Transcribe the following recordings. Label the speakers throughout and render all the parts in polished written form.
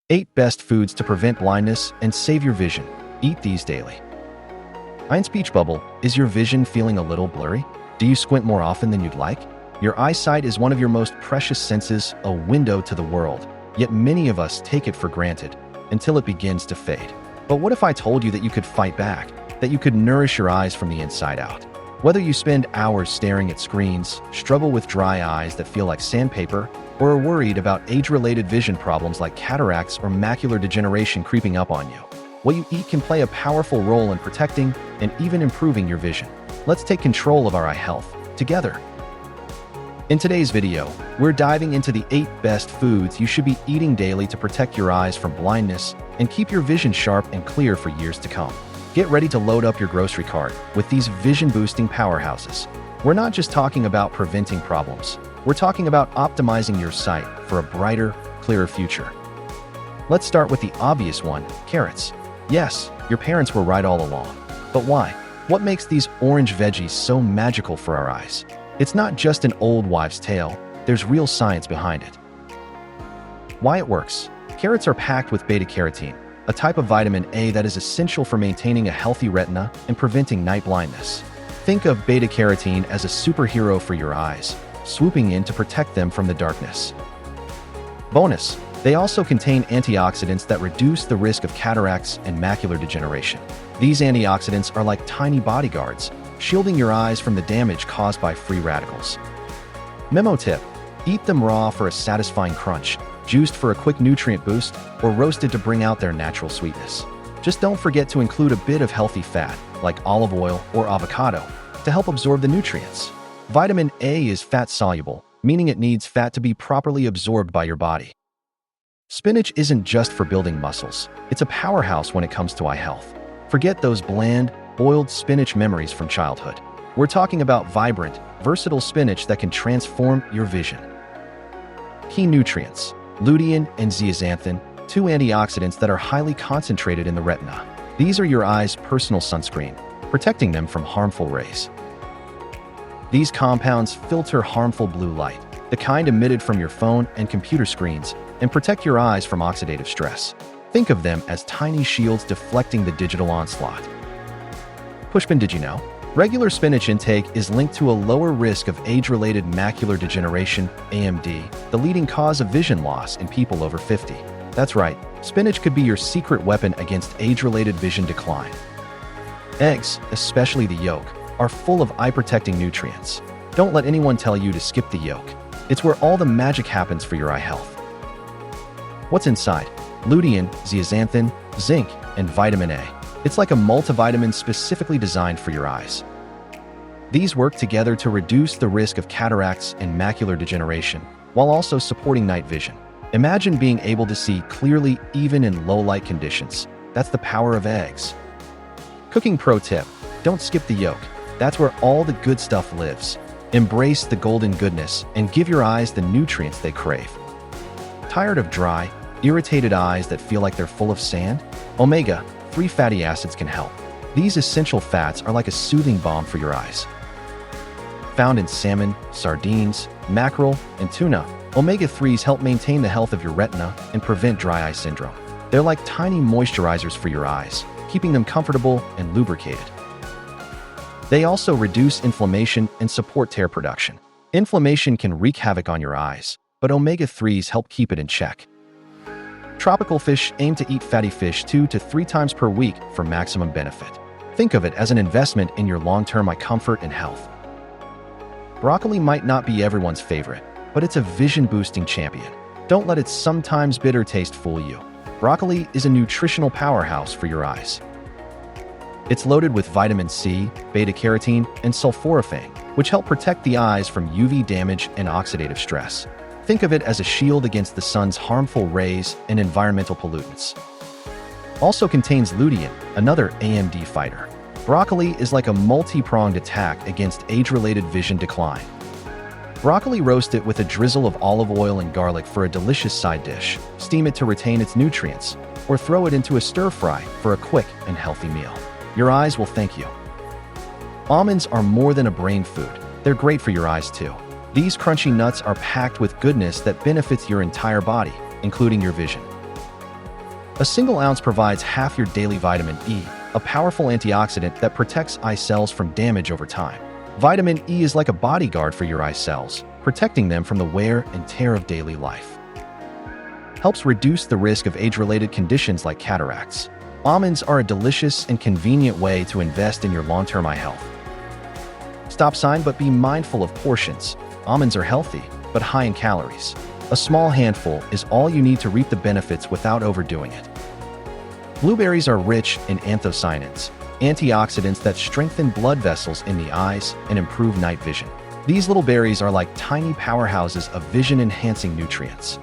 Speaker 1: 8 Best Foods to Prevent Blindness and Save Your Vision. Eat these daily. Ein speech bubble. Is your vision feeling a little blurry? Do you squint more often than you'd like? Your eyesight is one of your most precious senses, a window to the world. Yet many of us take it for granted until it begins to fade. But what if I told you that you could fight back, that you could nourish your eyes from the inside out? Whether you spend hours staring at screens, struggle with dry eyes that feel like sandpaper, or are worried about age-related vision problems like cataracts or macular degeneration creeping up on you, what you eat can play a powerful role in protecting and even improving your vision. Let's take control of our eye health together. In today's video, we're diving into the 8 best foods you should be eating daily to protect your eyes from blindness and keep your vision sharp and clear for years to come. Get ready to load up your grocery cart with these vision-boosting powerhouses. We're not just talking about preventing problems. We're talking about optimizing your sight for a brighter, clearer future. Let's start with the obvious one, carrots. Yes, your parents were right all along. But why? What makes these orange veggies so magical for our eyes? It's not just an old wives' tale. There's real science behind it. Why it works. Carrots are packed with beta-carotene, a type of vitamin A that is essential for maintaining a healthy retina and preventing night blindness. Think of beta-carotene as a superhero for your eyes, swooping in to protect them from the darkness. Bonus, they also contain antioxidants that reduce the risk of cataracts and macular degeneration. These antioxidants are like tiny bodyguards, shielding your eyes from the damage caused by free radicals. Memo tip: eat them raw for a satisfying crunch, juiced for a quick nutrient boost, or roasted to bring out their natural sweetness. Just don't forget to include a bit of healthy fat, like olive oil or avocado, to help absorb the nutrients. Vitamin A is fat-soluble, meaning it needs fat to be properly absorbed by your body. Spinach isn't just for building muscles. It's a powerhouse when it comes to eye health. Forget those bland, boiled spinach memories from childhood. We're talking about vibrant, versatile spinach that can transform your vision. Key nutrients: lutein and zeaxanthin, 2 antioxidants that are highly concentrated in the retina. These are your eye's personal sunscreen, protecting them from harmful rays. These compounds filter harmful blue light, the kind emitted from your phone and computer screens, and protect your eyes from oxidative stress. Think of them as tiny shields deflecting the digital onslaught. Pushpin. Did you know? Regular spinach intake is linked to a lower risk of age-related macular degeneration, AMD, the leading cause of vision loss in people over 50. That's right, spinach could be your secret weapon against age-related vision decline. Eggs, especially the yolk, are full of eye-protecting nutrients. Don't let anyone tell you to skip the yolk. It's where all the magic happens for your eye health. What's inside? Lutein, zeaxanthin, zinc, and vitamin A. It's like a multivitamin specifically designed for your eyes. These work together to reduce the risk of cataracts and macular degeneration, while also supporting night vision. Imagine being able to see clearly even in low-light conditions. That's the power of eggs. Cooking pro tip: don't skip the yolk. That's where all the good stuff lives. Embrace the golden goodness and give your eyes the nutrients they crave. Tired of dry, irritated eyes that feel like they're full of sand? Omega-3 fatty acids can help. These essential fats are like a soothing balm for your eyes. Found in salmon, sardines, mackerel, and tuna, omega-3s help maintain the health of your retina and prevent dry eye syndrome. They're like tiny moisturizers for your eyes, keeping them comfortable and lubricated. They also reduce inflammation and support tear production. Inflammation can wreak havoc on your eyes, but omega-3s help keep it in check. Tropical fish aim to eat fatty fish 2 to 3 times per week for maximum benefit. Think of it as an investment in your long-term eye comfort and health. Broccoli might not be everyone's favorite, but it's a vision-boosting champion. Don't let its sometimes bitter taste fool you. Broccoli is a nutritional powerhouse for your eyes. It's loaded with vitamin C, beta-carotene, and sulforaphane, which help protect the eyes from UV damage and oxidative stress. Think of it as a shield against the sun's harmful rays and environmental pollutants. Also contains lutein, another AMD fighter. Broccoli is like a multi-pronged attack against age-related vision decline. Broccoli, roast it with a drizzle of olive oil and garlic for a delicious side dish. Steam it to retain its nutrients, or throw it into a stir-fry for a quick and healthy meal. Your eyes will thank you. Almonds are more than a brain food. They're great for your eyes too. These crunchy nuts are packed with goodness that benefits your entire body, including your vision. A single ounce provides half your daily vitamin E, a powerful antioxidant that protects eye cells from damage over time. Vitamin E is like a bodyguard for your eye cells, protecting them from the wear and tear of daily life. Helps reduce the risk of age-related conditions like cataracts. Almonds are a delicious and convenient way to invest in your long-term eye health. Stop sign, but be mindful of portions. Almonds are healthy, but high in calories. A small handful is all you need to reap the benefits without overdoing it. Blueberries are rich in anthocyanins, antioxidants that strengthen blood vessels in the eyes and improve night vision. These little berries are like tiny powerhouses of vision-enhancing nutrients.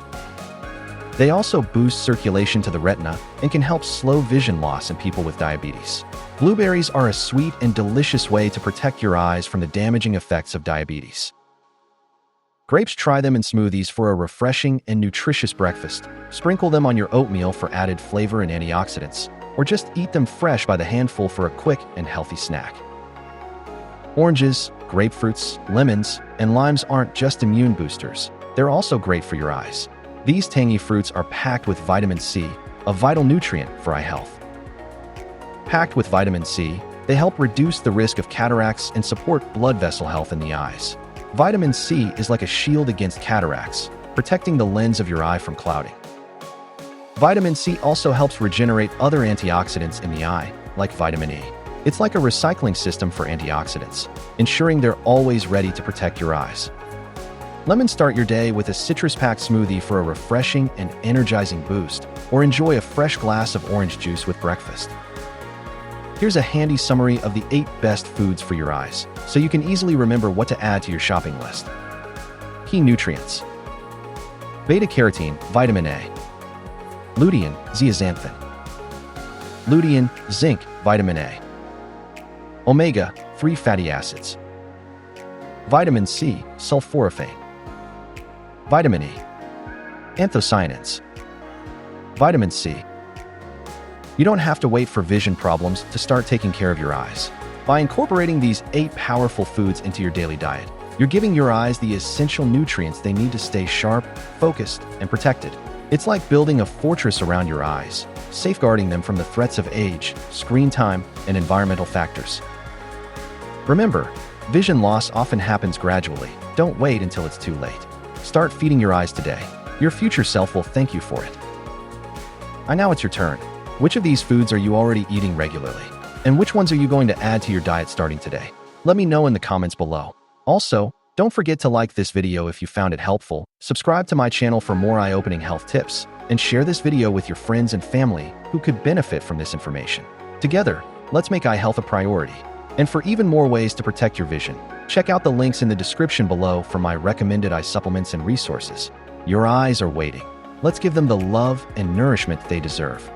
Speaker 1: They also boost circulation to the retina and can help slow vision loss in people with diabetes. Blueberries are a sweet and delicious way to protect your eyes from the damaging effects of diabetes. Grapes, try them in smoothies for a refreshing and nutritious breakfast. Sprinkle them on your oatmeal for added flavor and antioxidants, or just eat them fresh by the handful for a quick and healthy snack. Oranges, grapefruits, lemons, and limes aren't just immune boosters. They're also great for your eyes. These tangy fruits are packed with vitamin C, a vital nutrient for eye health. Packed with vitamin C, they help reduce the risk of cataracts and support blood vessel health in the eyes. Vitamin C is like a shield against cataracts, protecting the lens of your eye from clouding. Vitamin C also helps regenerate other antioxidants in the eye, like vitamin E. It's like a recycling system for antioxidants, ensuring they're always ready to protect your eyes. Lemon, start your day with a citrus-packed smoothie for a refreshing and energizing boost, or enjoy a fresh glass of orange juice with breakfast. Here's a handy summary of the 8 best foods for your eyes, so you can easily remember what to add to your shopping list. Key nutrients: beta-carotene, vitamin A; lutein, zeaxanthin; lutein, zinc, vitamin A; omega-3 fatty acids; vitamin C, sulforaphane; vitamin E, anthocyanins; vitamin C. You don't have to wait for vision problems to start taking care of your eyes. By incorporating these 8 powerful foods into your daily diet, you're giving your eyes the essential nutrients they need to stay sharp, focused, and protected. It's like building a fortress around your eyes, safeguarding them from the threats of age, screen time, and environmental factors. Remember, vision loss often happens gradually. Don't wait until it's too late. Start feeding your eyes today. Your future self will thank you for it. Now it's your turn. Which of these foods are you already eating regularly? And which ones are you going to add to your diet starting today? Let me know in the comments below. Also, don't forget to like this video if you found it helpful, subscribe to my channel for more eye-opening health tips, and share this video with your friends and family who could benefit from this information. Together, let's make eye health a priority. And for even more ways to protect your vision, check out the links in the description below for my recommended eye supplements and resources. Your eyes are waiting. Let's give them the love and nourishment they deserve.